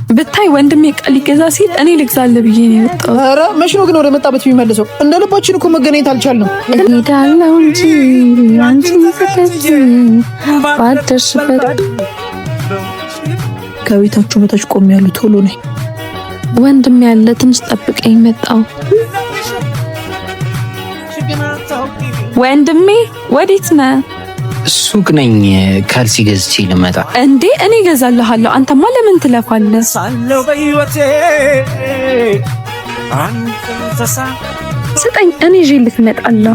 ብታይ ወንድሜ ቃል ሊገዛ ሲል እኔ ልግዛልህ ብዬ ነው የመጣው። ኧረ መች ነው ግን ወደ መጣበት የሚመልሰው? እንደ ልባችን እኮ መገናኘት አልቻልንም። እሄዳለሁ እንጂ አንቺን ተከትዬ ባደርስበት ከቤታችሁ በታች ቆም ያሉ ቶሎ ነኝ። ወንድሜ ያለ ትንሽ ጠብቀኝ መጣው። ወንድሜ ወዴት ነህ? ሱቅ ነኝ። ካልሲ ገዝቼ ልመጣ። እንዴ እኔ እገዛልሃለሁ። አንተማ ለምን ትለፋለህ? ስጠኝ፣ እኔ ይዤልህ እመጣለሁ።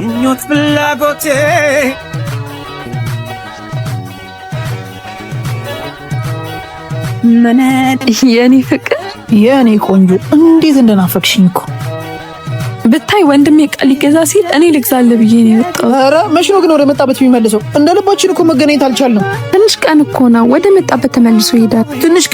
የኔ ፍቅር፣ የኔ ቆንጆ፣ እንዴት እንደናፈቅሽኝ እኮ ብታይ ወንድሜ ቃል ሊገዛ ሲል እኔ ልግዛልህ ብዬ ነው የመጣው። ኧረ መች ነው ግን ወደ መጣበት የሚመልሰው? እንደ ልባችን እኮ መገናኘት አልቻልንም። ትንሽ ቀን እኮ ነው፣ ወደ መጣበት ተመልሶ ይሄዳል። ትንሽ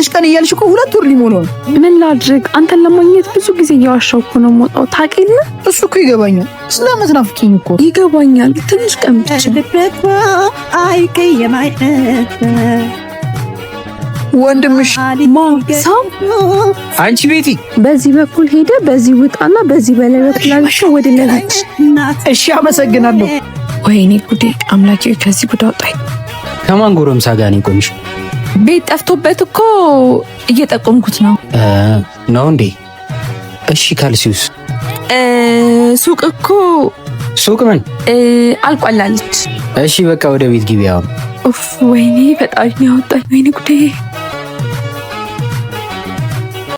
ቀን እያልሽ እኮ 2 ወር ሊሞላው ነው። ምን ላድርግ? አንተን ለማግኘት ብዙ ጊዜ እያዋሻው እኮ ነው የምወጣው። ታውቂልህ? እሱ እኮ ይገባኛል። ስለምትናፍቂኝ እኮ ይገባኛል። ትንሽ ቀን ብቻ ወንድምሽ ሰው አንቺ ቤቲ በዚህ በኩል ሄደ፣ በዚህ ውጣና በዚህ በላይ በኩል አልሽው ወደ ለብቻ። እሺ አመሰግናለሁ። ወይኔ ጉዴ አምላኬ፣ ከዚህ ጉድ አውጣኝ። ከማን ጎረምሳ ጋር ነው ቆምሽ? ቤት ጠፍቶበት እኮ እየጠቆምኩት ነው እንዴ? እሺ ካልሲውስ? ሱቅ እኮ ሱቅ ምን አልቋላለች። እሺ በቃ ወደ ቤት ግቢ አሁን። ኡፍ ወይኔ ፈጣሪ ነው ያወጣኝ። ወይኔ ጉዴ